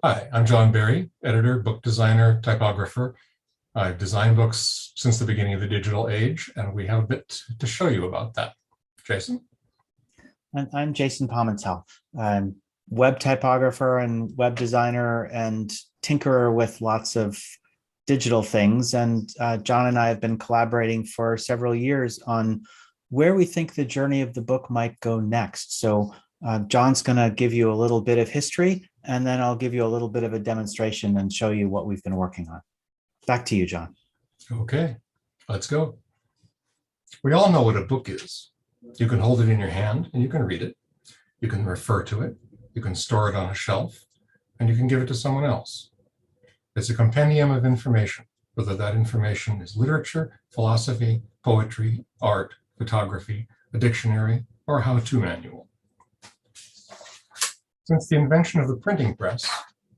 Hi, I'm John Barry, editor, book designer, typographer. I've designed books since the beginning of the digital age, and we have a bit to show you about that. Jason? I'm Jason Pamental. I'm web typographer and web designer and tinkerer with lots of digital things. And John and I have been collaborating for several years on where we think the journey of the book might go next. So John's going to give you a little bit of history, and then I'll give you a little bit of a demonstration and show you what we've been working on. Back to you, John. Okay, let's go. We all know what a book is. You can hold it in your hand and you can read it. You can refer to it. You can store it on a shelf, and you can give it to someone else. It's a compendium of information, whether that information is literature, philosophy, poetry, art, photography, a dictionary, or a how-to manual. Since the invention of the printing press,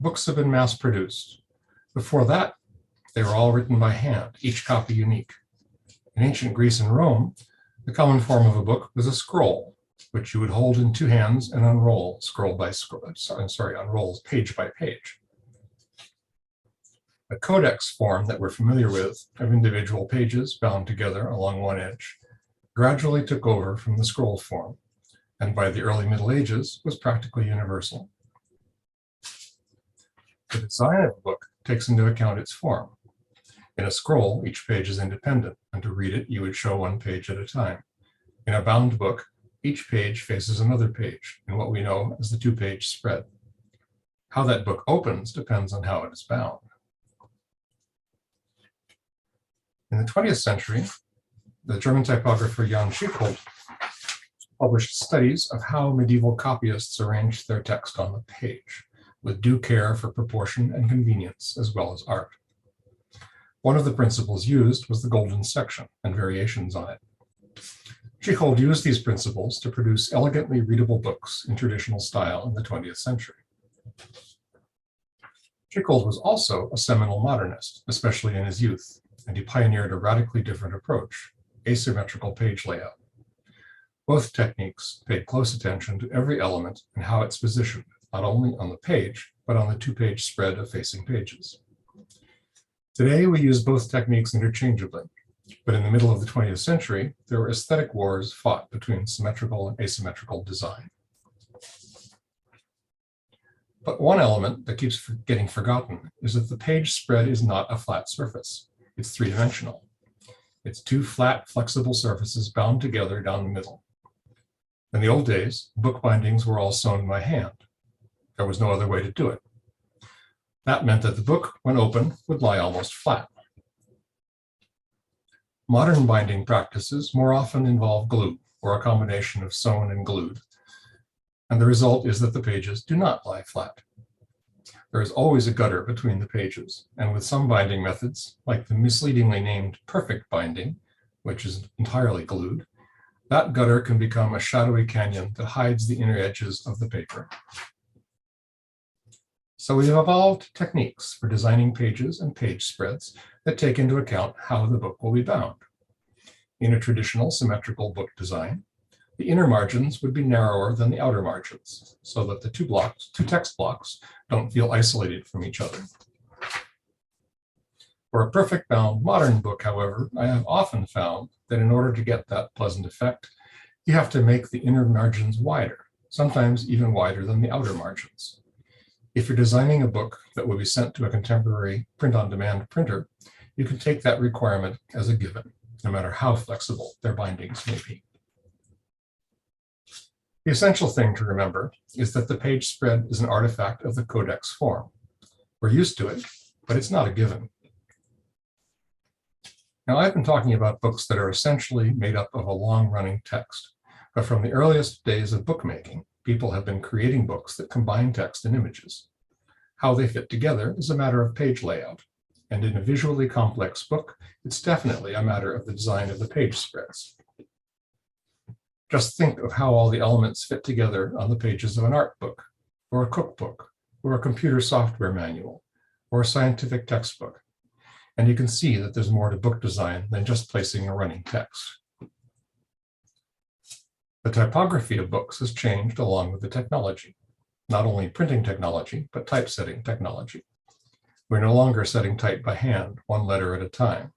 books have been mass-produced. Before that, they were all written by hand, each copy unique. In ancient Greece and Rome, the common form of a book was a scroll, which you would hold in two hands and unroll, unroll page by page. The codex form that we're familiar with, of individual pages bound together along one edge, gradually took over from the scroll form, and by the early Middle Ages was practically universal. The design of a book takes into account its form. In a scroll, each page is independent, and to read it, you would show one page at a time. In a bound book, each page faces another page in what we know as the two-page spread. How that book opens depends on how it is bound. In the 20th century, the German typographer Jan Schickhold published studies of how medieval copyists arranged their text on the page, with due care for proportion and convenience, as well as art. One of the principles used was the golden section and variations on it. Schickhold used these principles to produce elegantly readable books in traditional style in the 20th century. Schickhold was also a seminal modernist, especially in his youth, and he pioneered a radically different approach, asymmetrical page layout. Both techniques paid close attention to every element and how it's positioned, not only on the page, but on the two-page spread of facing pages. Today, we use both techniques interchangeably, but in the middle of the 20th century, there were aesthetic wars fought between symmetrical and asymmetrical design. But one element that keeps getting forgotten is that the page spread is not a flat surface. It's three-dimensional. It's two flat, flexible surfaces bound together down the middle. In the old days, book bindings were all sewn by hand. There was no other way to do it. That meant that the book, when open, would lie almost flat. Modern binding practices more often involve glue, or a combination of sewn and glued, and the result is that the pages do not lie flat. There is always a gutter between the pages, and with some binding methods, like the misleadingly named perfect binding, which is entirely glued, that gutter can become a shadowy canyon that hides the inner edges of the paper. So we've evolved techniques for designing pages and page spreads that take into account how the book will be bound. In a traditional symmetrical book design, the inner margins would be narrower than the outer margins, so that the two text blocks don't feel isolated from each other. For a perfect bound modern book, however, I have often found that in order to get that pleasant effect, you have to make the inner margins wider, sometimes even wider than the outer margins. If you're designing a book that will be sent to a contemporary print-on-demand printer, you can take that requirement as a given, no matter how flexible their bindings may be. The essential thing to remember is that the page spread is an artifact of the codex form. We're used to it, but it's not a given. Now, I've been talking about books that are essentially made up of a long-running text, but from the earliest days of bookmaking, people have been creating books that combine text and images. How they fit together is a matter of page layout, and in a visually complex book, it's definitely a matter of the design of the page spreads. Just think of how all the elements fit together on the pages of an art book, or a cookbook, or a computer software manual, or a scientific textbook. And you can see that there's more to book design than just placing a running text. The typography of books has changed along with the technology. not only printing technology, but typesetting technology. We're no longer setting type by hand, one letter at a time,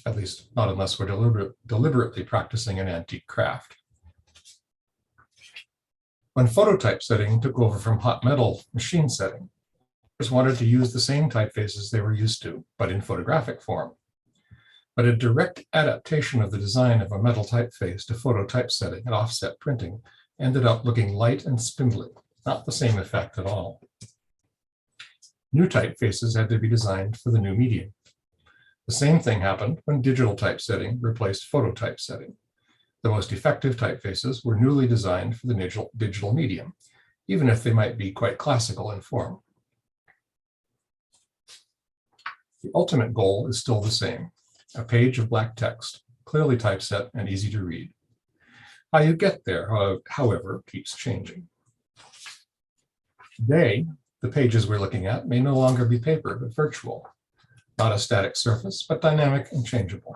at least not unless we're deliberately practicing an antique craft. When phototypesetting took over from hot metal machine setting, wanted to use the same typefaces they were used to, but in photographic form. But a direct adaptation of the design of a metal typeface to photo typesetting and offset printing ended up looking light and spindly, not the same effect at all. New typefaces had to be designed for the new medium. The same thing happened when digital typesetting replaced photo typesetting. The most effective typefaces were newly designed for the digital medium, even if they might be quite classical in form. The ultimate goal is still the same, a page of black text, clearly typeset and easy to read. How you get there, however, keeps changing. Today, the pages we're looking at may no longer be paper, but virtual, not a static surface, but dynamic and changeable.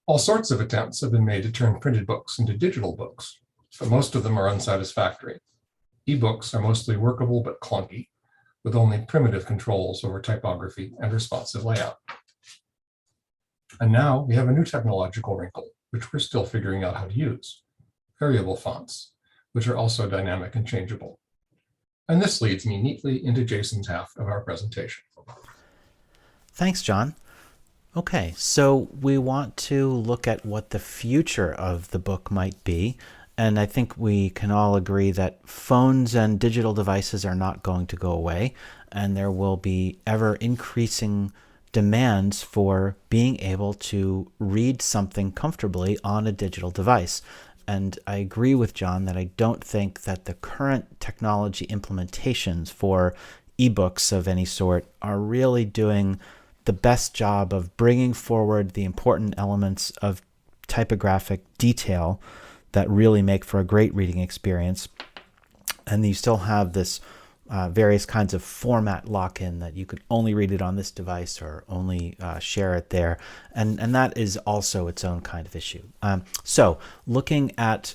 All sorts of attempts have been made to turn printed books into digital books, but most of them are unsatisfactory. eBooks are mostly workable but clunky, with only primitive controls over typography and responsive layout. And now we have a new technological wrinkle, which we're still figuring out how to use: variable fonts, which are also dynamic and changeable. And this leads me neatly into Jason's half of our presentation. Thanks, John. Okay, so we want to look at what the future of the book might be. And I think we can all agree that phones and digital devices are not going to go away, and there will be ever increasing demands for being able to read something comfortably on a digital device. And I agree with John that I don't think that the current technology implementations for ebooks of any sort are really doing the best job of bringing forward the important elements of typographic detail that really make for a great reading experience. And you still have this various kinds of format lock-in that you could only read it on this device or only share it there. And that is also its own kind of issue. So looking at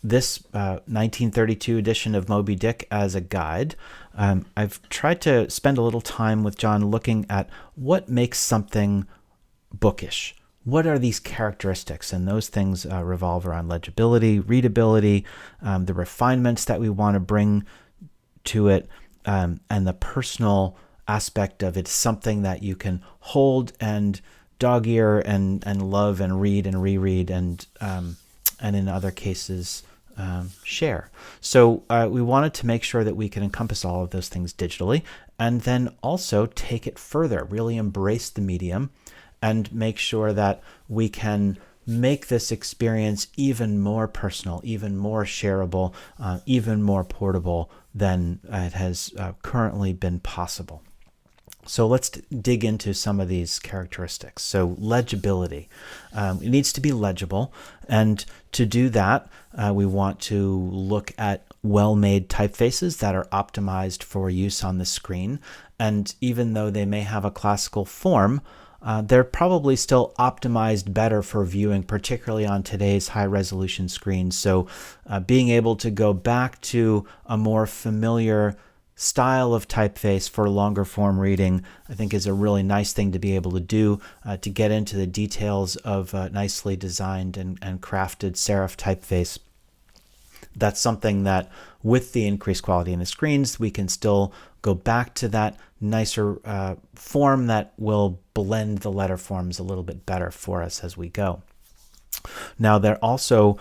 this 1932 edition of Moby Dick as a guide, I've tried to spend a little time with John looking at what makes something bookish. What are these characteristics? And those things revolve around legibility, readability, the refinements that we want to bring to it, and the personal aspect of it, something that you can hold and dog ear and love and read and reread and in other cases share. So we wanted to make sure that we can encompass all of those things digitally, and then also take it further, really embrace the medium and make sure that we can make this experience even more personal, even more shareable, even more portable than it has currently been possible. So let's dig into some of these characteristics. So legibility. It needs to be legible. And to do that, we want to look at well-made typefaces that are optimized for use on the screen. And even though they may have a classical form, they're probably still optimized better for viewing, particularly on today's high-resolution screens. So being able to go back to a more familiar style of typeface for longer form reading, I think, is a really nice thing to be able to do, to get into the details of nicely designed and crafted serif typeface. That's something that with the increased quality in the screens, we can still go back to that nicer form that will blend the letter forms a little bit better for us as we go. Now, that also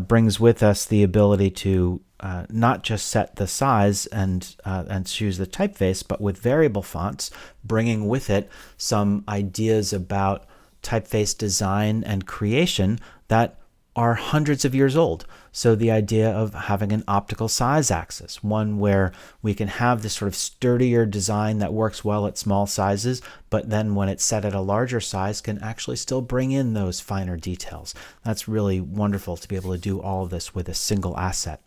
brings with us the ability to not just set the size and choose the typeface, but with variable fonts, bringing with it some ideas about typeface design and creation that are hundreds of years old. So the idea of having an optical size axis, one where we can have this sort of sturdier design that works well at small sizes, but then when it's set at a larger size can actually still bring in those finer details. That's really wonderful to be able to do all of this with a single asset.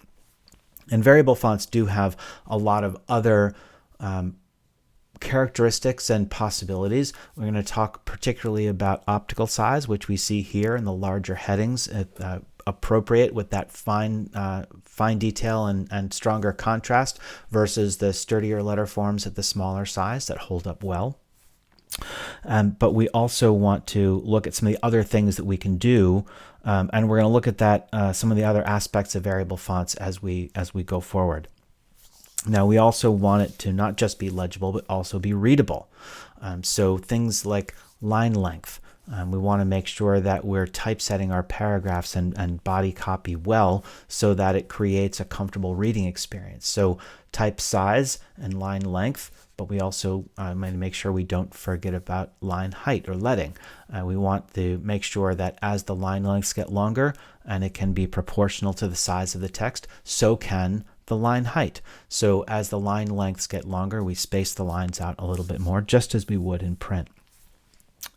And variable fonts do have a lot of other characteristics and possibilities. We're going to talk particularly about optical size, which we see here in the larger headings, appropriate with that fine detail and stronger contrast versus the sturdier letter forms at the smaller size that hold up well. But we also want to look at some of the other things that we can do, and we're going to look at that some of the other aspects of variable fonts as we go forward. Now, we also want it to not just be legible, but also be readable. So things like line length. We want to make sure that we're typesetting our paragraphs and body copy well so that it creates a comfortable reading experience. So type size and line length, but we also want to make sure we don't forget about line height or leading. We want to make sure that as the line lengths get longer, and it can be proportional to the size of the text, so can the line height. So as the line lengths get longer, we space the lines out a little bit more, just as we would in print.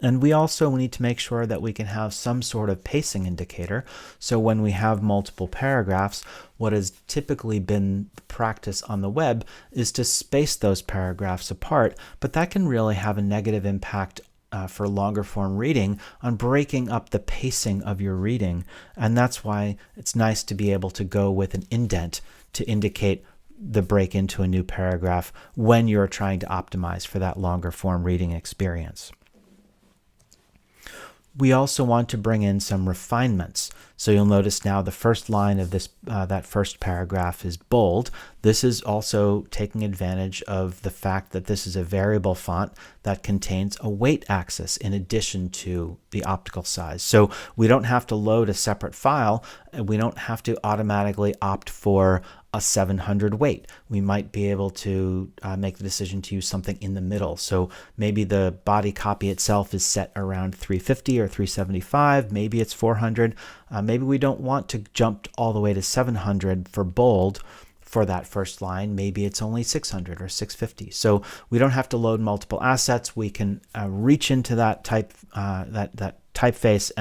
And we also need to make sure that we can have some sort of pacing indicator. So when we have multiple paragraphs, what has typically been the practice on the web is to space those paragraphs apart, but that can really have a negative impact for longer form reading on breaking up the pacing of your reading. And that's why it's nice to be able to go with an indent to indicate the break into a new paragraph when you're trying to optimize for that longer form reading experience. We also want to bring in some refinements. So you'll notice now the first line of this that first paragraph is bold. This is also taking advantage of the fact that this is a variable font that contains a weight axis in addition to the optical size. So we don't have to load a separate file, and we don't have to automatically opt for a 700 weight. We might be able to make the decision to use something in the middle. So maybe the body copy itself is set around 350 or 375. Maybe it's 400. Maybe we don't want to jump all the way to 700 for bold for that first line. Maybe it's only 600 or 650. So we don't have to load multiple assets. We can reach into that that typeface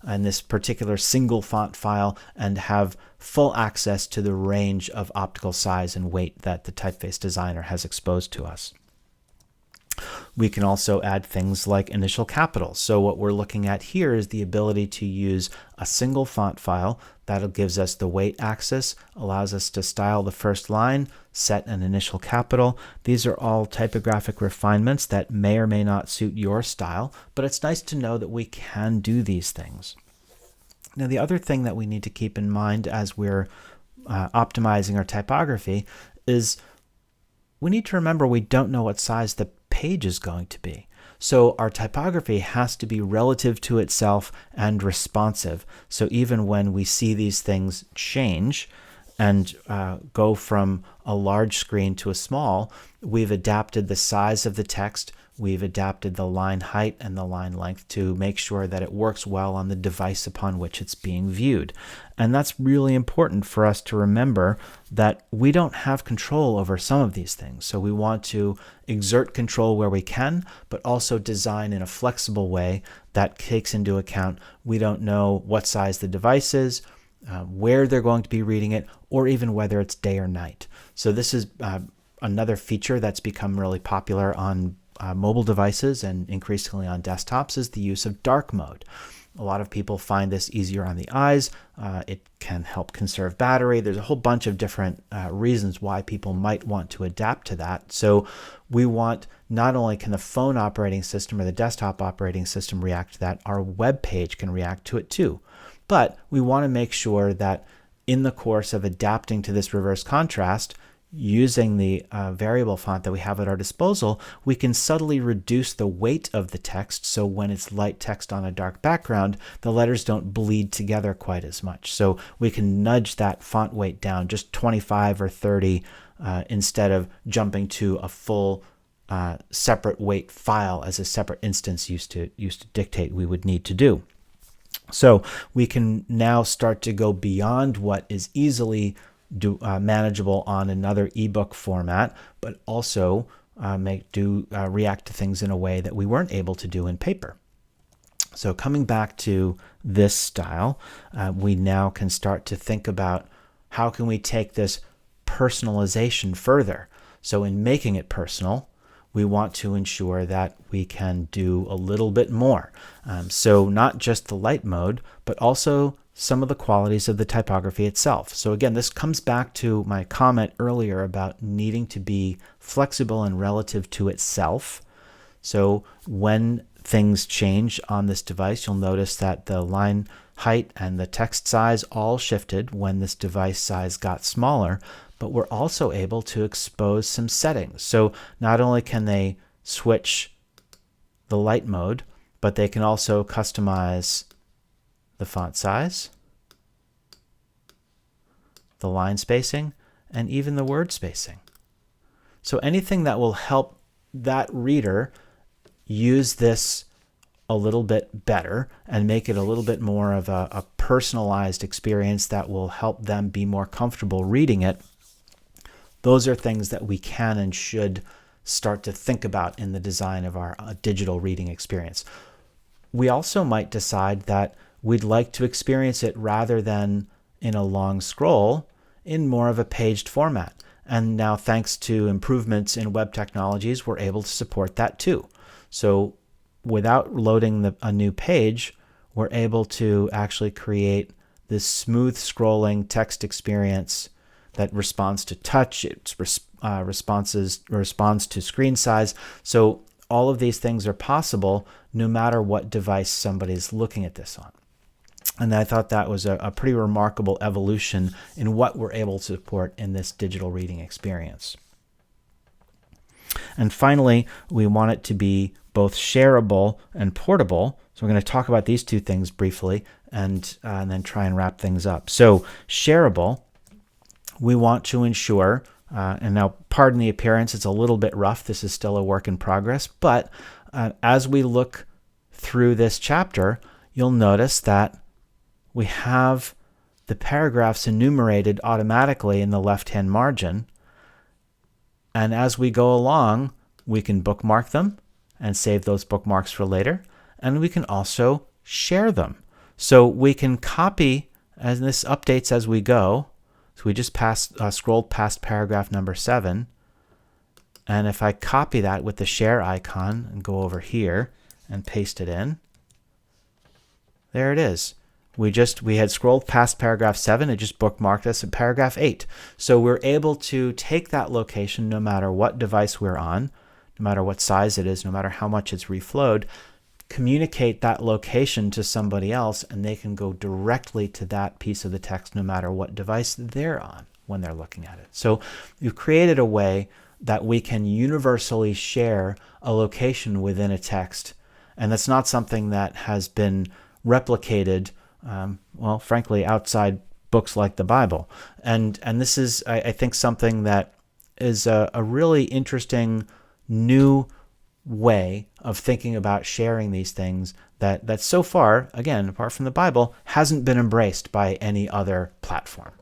and this particular single font file and have full access to the range of optical size and weight that the typeface designer has exposed to us. We can also add things like initial capitals. So what we're looking at here is the ability to use a single font file that gives us the weight axis, allows us to style the first line, set an initial capital. These are all typographic refinements that may or may not suit your style, but it's nice to know that we can do these things. Now, the other thing that we need to keep in mind as we're optimizing our typography is we need to remember we don't know what size the page is going to be. So our typography has to be relative to itself and responsive. So even when we see these things change and go from a large screen to a small, we've adapted the size of the text, we've adapted the line height and the line length to make sure that it works well on the device upon which it's being viewed. And that's really important for us to remember that we don't have control over some of these things. So we want to exert control where we can, but also design in a flexible way that takes into account we don't know what size the device is, where they're going to be reading it, or even whether it's day or night. So this is another feature that's become really popular on mobile devices and increasingly on desktops is the use of dark mode. A lot of people find this easier on the eyes. It can help conserve battery. There's a whole bunch of different reasons why people might want to adapt to that. So we want not only can the phone operating system or the desktop operating system react to that, our web page can react to it too. But we want to make sure that in the course of adapting to this reverse contrast, using the variable font that we have at our disposal, we can subtly reduce the weight of the text. So when it's light text on a dark background, the letters don't bleed together quite as much. So we can nudge that font weight down just 25 or 30 instead of jumping to a full separate weight file as a separate instance used to dictate we would need to do. So we can now start to go beyond what is easily manageable on another ebook format, but also react to things in a way that we weren't able to do in paper. So coming back to this style, we now can start to think about how can we take this personalization further. So in making it personal, we want to ensure that we can do a little bit more. So not just the light mode, but also some of the qualities of the typography itself. So again, this comes back to my comment earlier about needing to be flexible and relative to itself. So when things change on this device, you'll notice that the line height and the text size all shifted when this device size got smaller, but we're also able to expose some settings. So not only can they switch the light mode, but they can also customize the font size, the line spacing, and even the word spacing. So anything that will help that reader use this a little bit better and make it a little bit more of a personalized experience that will help them be more comfortable reading it, those are things that we can and should start to think about in the design of our digital reading experience. We also might decide that we'd like to experience it rather than in a long scroll in more of a paged format. And now, thanks to improvements in web technologies, we're able to support that too. So without loading a new page, we're able to actually create this smooth scrolling text experience that responds to touch, it responds to screen size. So all of these things are possible no matter what device somebody's looking at this on. And I thought that was a pretty remarkable evolution in what we're able to support in this digital reading experience. And finally, we want it to be both shareable and portable. So we're going to talk about these two things briefly and then try and wrap things up. So shareable, we want to ensure, and now pardon the appearance, it's a little bit rough. This is still a work in progress. But as we look through this chapter, you'll notice that we have the paragraphs enumerated automatically in the left-hand margin. And as we go along, we can bookmark them and save those bookmarks for later. And we can also share them. So we can copy, and this updates as we go. So we just scrolled past paragraph number 7. And if I copy that with the share icon and go over here and paste it in, there it is. We had scrolled past paragraph 7. It just bookmarked us at paragraph 8. So we're able to take that location no matter what device we're on, no matter what size it is, no matter how much it's reflowed, communicate that location to somebody else, and they can go directly to that piece of the text no matter what device they're on when they're looking at it. So we've created a way that we can universally share a location within a text, and that's not something that has been replicated frankly, outside books like the Bible. And this is, I think, something that is a really interesting new way of thinking about sharing these things that so far, again, apart from the Bible, hasn't been embraced by any other platform.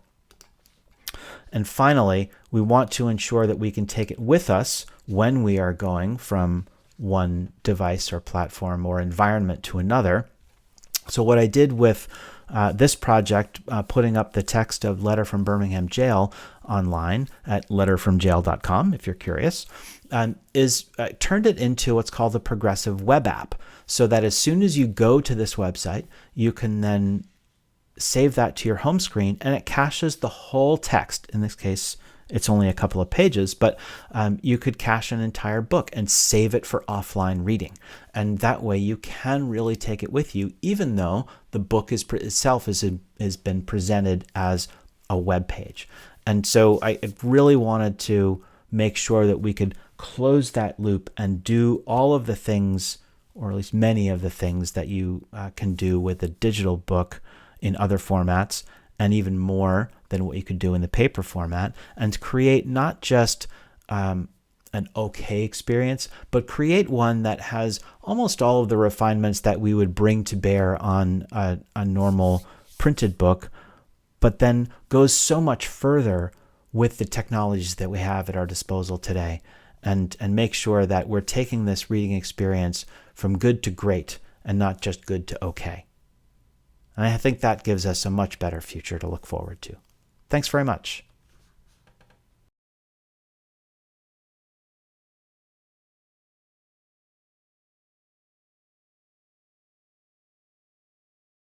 And finally, we want to ensure that we can take it with us when we are going from one device or platform or environment to another. So what I did with this project, putting up the text of Letter from Birmingham Jail online at letterfromjail.com, if you're curious, is turned it into what's called the progressive web app, so that as soon as you go to this website, you can then save that to your home screen, and it caches the whole text. In this case, it's only a couple of pages, but you could cache an entire book and save it for offline reading. And that way you can really take it with you, even though the book itself has been presented as a web page. And so I really wanted to make sure that we could close that loop and do all of the things, or at least many of the things that you can do with a digital book in other formats, and even more than what you could do in the paper format, and create not just an okay experience, but create one that has almost all of the refinements that we would bring to bear on a normal printed book, but then goes so much further with the technologies that we have at our disposal today, and make sure that we're taking this reading experience from good to great and not just good to okay. And I think that gives us a much better future to look forward to. Thanks very much.